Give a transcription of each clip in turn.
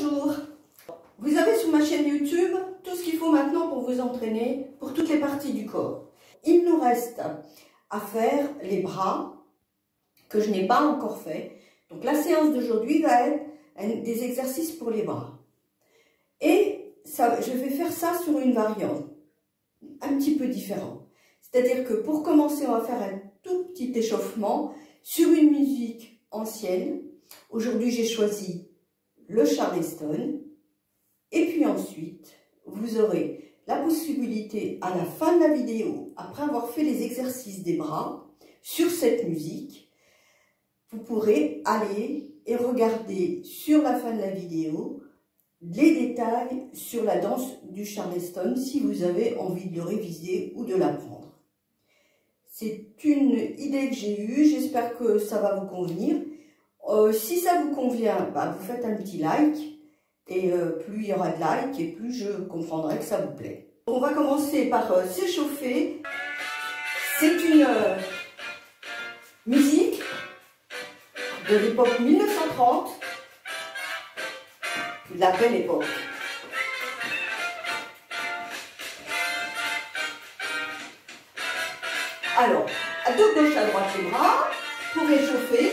Bonjour. Vous avez sur ma chaîne YouTube tout ce qu'il faut maintenant pour vous entraîner pour toutes les parties du corps. Il nous reste à faire les bras que je n'ai pas encore fait. Donc la séance d'aujourd'hui va être des exercices pour les bras. Et ça, je vais faire ça sur une variante un petit peu différente. C'est-à-dire que pour commencer, on va faire un tout petit échauffement sur une musique ancienne. Aujourd'hui, j'ai choisi le Charleston. Et puis ensuite, vous aurez la possibilité à la fin de la vidéo, après avoir fait les exercices des bras sur cette musique, vous pourrez aller et regarder sur la fin de la vidéo les détails sur la danse du Charleston si vous avez envie de le réviser ou de l'apprendre. C'est une idée que j'ai eue, j'espère que ça va vous convenir. Si ça vous convient, vous faites un petit like. Et plus il y aura de likes et plus je comprendrai que ça vous plaît. On va commencer par s'échauffer. C'est une musique de l'époque 1930, de la belle époque. Alors, de gauche à droite les bras pour échauffer.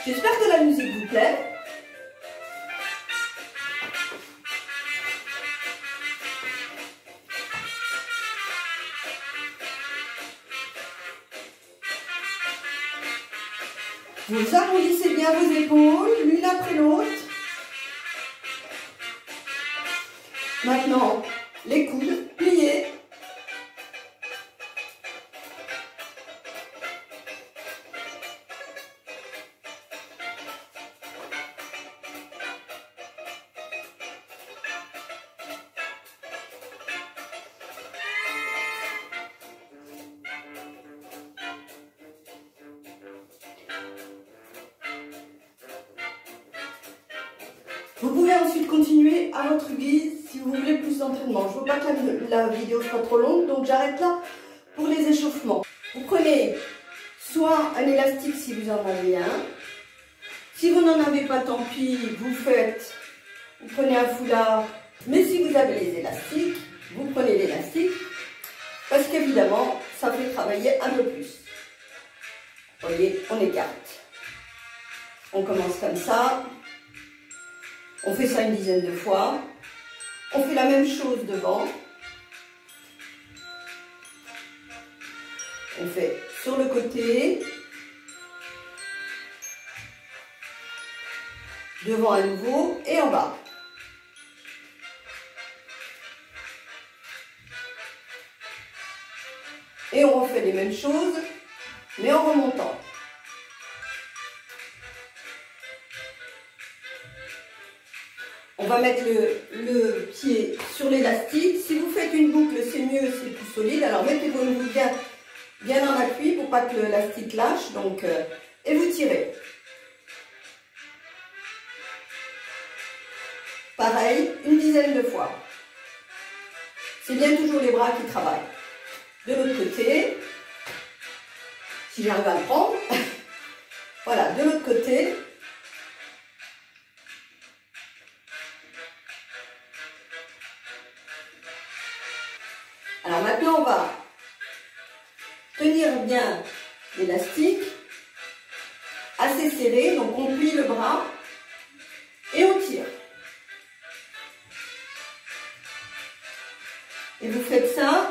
J'espère que la musique vous plaît. Vous arrondissez bien vos épaules, l'une après l'autre. Maintenant, les coudes pliés. Vous pouvez ensuite continuer à votre guise si vous voulez plus d'entraînement. Je ne veux pas que la vidéo soit trop longue, donc j'arrête là pour les échauffements. Vous prenez soit un élastique si vous en avez un. Si vous n'en avez pas, tant pis, vous prenez un foulard. Mais si vous avez les élastiques, vous prenez l'élastique parce qu'évidemment, ça fait travailler un peu plus. Vous voyez, on écarte. On commence comme ça. On fait ça une dizaine de fois. On fait la même chose devant. On fait sur le côté. Devant à nouveau et en bas. Et on refait les mêmes choses, mais en remontant. On va mettre le pied sur l'élastique. Si vous faites une boucle, c'est mieux, c'est plus solide. Alors mettez vos nouilles bien en appui pour pas que l'élastique lâche. Donc, et vous tirez. Pareil, une dizaine de fois. C'est bien toujours les bras qui travaillent. De l'autre côté, si j'arrive à le prendre. Voilà, de l'autre côté. Alors maintenant, on va tenir bien l'élastique, assez serré, donc on plie le bras et on tire. Et vous faites ça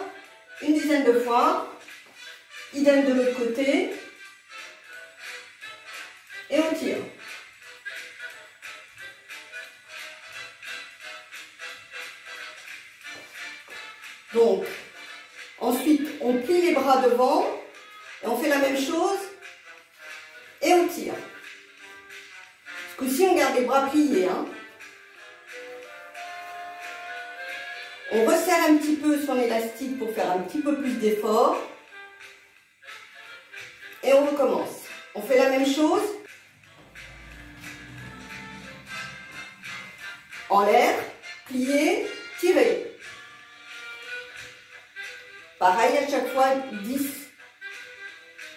une dizaine de fois, idem de l'autre côté, et on tire. Donc, ensuite, on plie les bras devant, et on fait la même chose, et on tire. Ce coup-ci, on garde les bras pliés. On resserre un petit peu son élastique pour faire un petit peu plus d'effort. Et on recommence. On fait la même chose. En l'air, plier, tirer. Pareil à chaque fois, 10.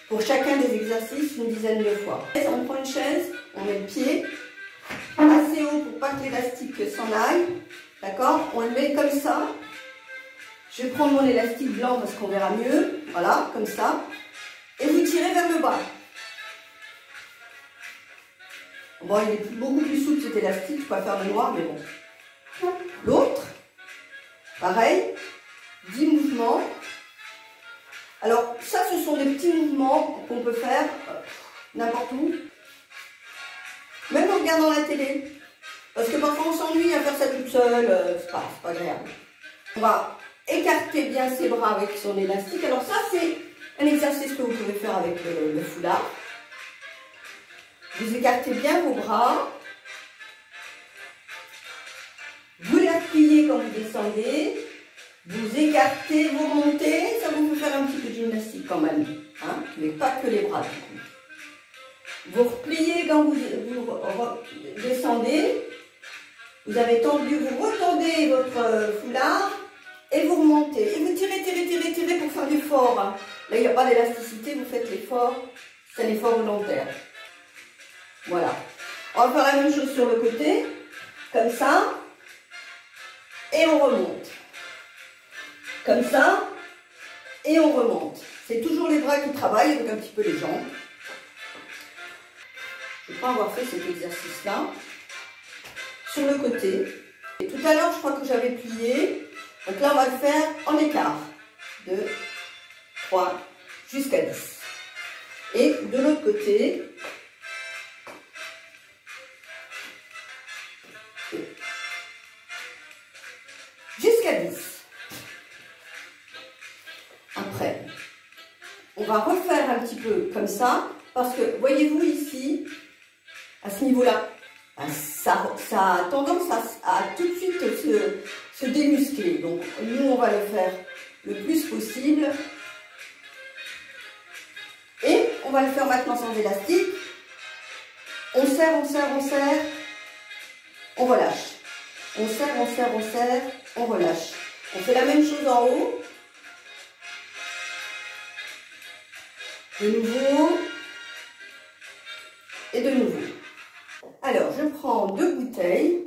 Pour chacun des exercices, une dizaine de fois. On prend une chaise, on met le pied assez haut pour pas que l'élastique s'en aille. D'accord? On le met comme ça. Je vais prendre mon élastique blanc parce qu'on verra mieux. Voilà, comme ça. Et vous tirez vers le bas. Bon, il est beaucoup plus souple cet élastique, je peux faire le noir, mais bon. L'autre, pareil, 10 mouvements. Alors, ça, ce sont des petits mouvements qu'on peut faire n'importe où. Même en regardant la télé. Parce que parfois, on s'ennuie à faire ça toute seule, c'est pas agréable. On va écarter bien ses bras avec son élastique. Alors ça, c'est un exercice que vous pouvez faire avec le foulard. Vous écartez bien vos bras. Vous les pliez quand vous descendez. Vous écartez, vous remontez. Ça vous peut faire un petit peu de gymnastique quand même. Hein, mais pas que les bras du coup. Vous repliez quand vous descendez. Vous avez tendu, vous retendez votre foulard. Et vous remontez. Et vous tirez, tirez, tirez, tirez pour faire l'effort. Là, il n'y a pas d'élasticité. Vous faites l'effort. C'est un effort volontaire. Voilà. On va faire la même chose sur le côté, comme ça, et on remonte. Comme ça, et on remonte. C'est toujours les bras qui travaillent avec un petit peu les jambes. Je ne vais pas avoir fait cet exercice-là. Sur le côté. Et tout à l'heure, je crois que j'avais plié. Donc là, on va le faire en écart. 2, 3, jusqu'à 10. Et de l'autre côté, jusqu'à 10. Après, on va refaire un petit peu comme ça, parce que, voyez-vous ici, à ce niveau-là, ça a tendance à tout de suite se démuscler. Donc, nous, on va le faire le plus possible. Et on va le faire maintenant sans élastique. On serre, on serre, on serre, on relâche. On serre, on serre, on serre, on relâche. On fait la même chose en haut. De nouveau. Et de nouveau. Alors, je prends 2 bouteilles.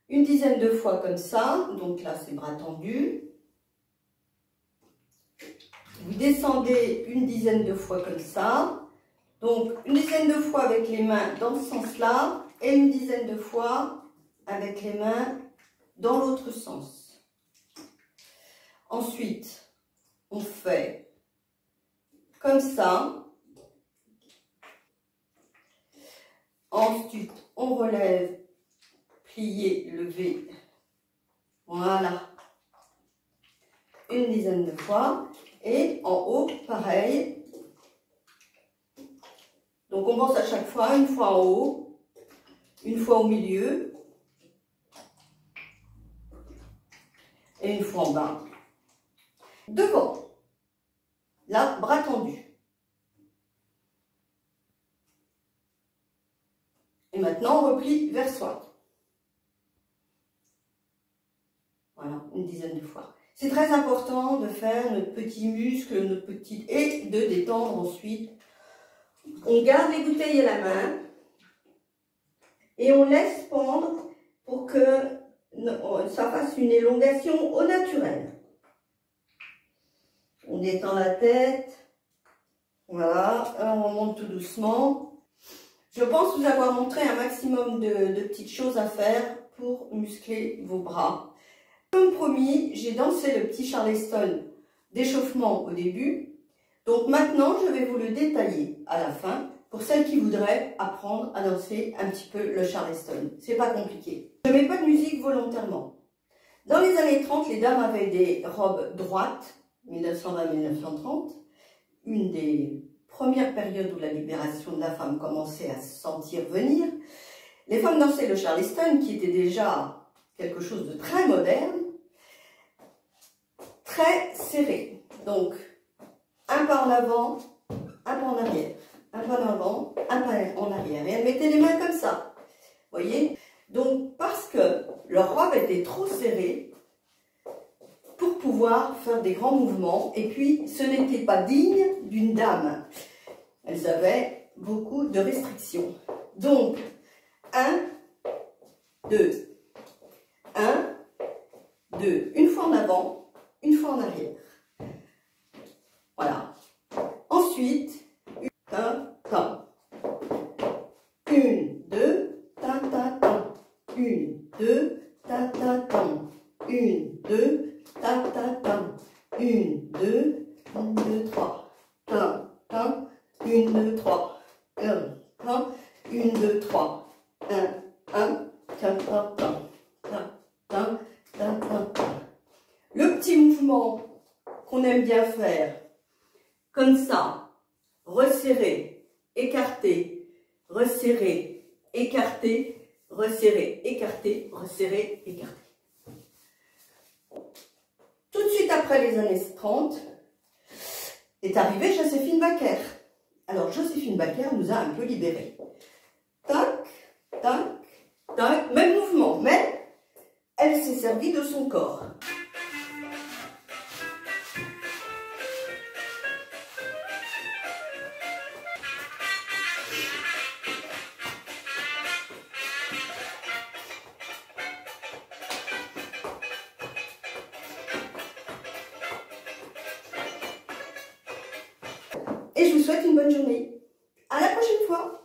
Une dizaine de fois comme ça. Donc là, c'est bras tendus. Vous descendez une dizaine de fois comme ça. Donc, une dizaine de fois avec les mains dans ce sens-là. Et une dizaine de fois avec les mains dans l'autre sens. Ensuite, on fait comme ça. Ensuite, on relève, plier, lever. Voilà. Une dizaine de fois. Et en haut, pareil. Donc, on pense à chaque fois, une fois en haut, une fois au milieu, et une fois en bas. Devant. Là, bras tendus. Et maintenant, on replie vers soi. Voilà, une dizaine de fois. C'est très important de faire notre petit muscle, notre petit... et de détendre ensuite. On garde les bouteilles à la main et on laisse pendre pour que ça fasse une élongation au naturel. On détend la tête. Voilà, on remonte tout doucement. Je pense vous avoir montré un maximum de petites choses à faire pour muscler vos bras. Comme promis, j'ai dansé le petit Charleston d'échauffement au début. Donc maintenant, je vais vous le détailler à la fin pour celles qui voudraient apprendre à danser un petit peu le Charleston. C'est pas compliqué. Je ne mets pas de musique volontairement. Dans les années 30, les dames avaient des robes droites, 1920-1930, une des premières périodes où la libération de la femme commençait à se sentir venir. Les femmes dansaient le Charleston, qui était déjà quelque chose de très moderne, très serré. Donc, un pas en avant, un pas en arrière, un pas en avant, un pas en arrière. Et elle mettait les mains comme ça, voyez. Donc, parce que jambes étaient trop serrées pour pouvoir faire des grands mouvements. Et puis, ce n'était pas digne d'une dame. Elles avaient beaucoup de restrictions. Donc, 1, 2, 1, 2. Une fois en avant, une fois en arrière. Voilà. Ensuite, 1, ta. 1, 2, ta, ta, ta. 1, 2, ta, ta, ta. 1, 2, ta, ta, ta. 1, 2, 1, 2, 3. Ta, ta. 1, 2, 3. 1, 1, 1, 2, 3. 1, 1, ta, ta, ta. Ta, ta, ta, ta, ta. Le petit mouvement qu'on aime bien faire, comme ça, resserrer, écarter, resserrer, écarter, resserrer, écarter, resserrer, écarter. Tout de suite après les années 30, est arrivée Joséphine Baker. Alors Joséphine Baker nous a un peu libérés. Tac, tac, tac, même mouvement, mais elle s'est servie de son corps. Et je vous souhaite une bonne journée. À la prochaine fois.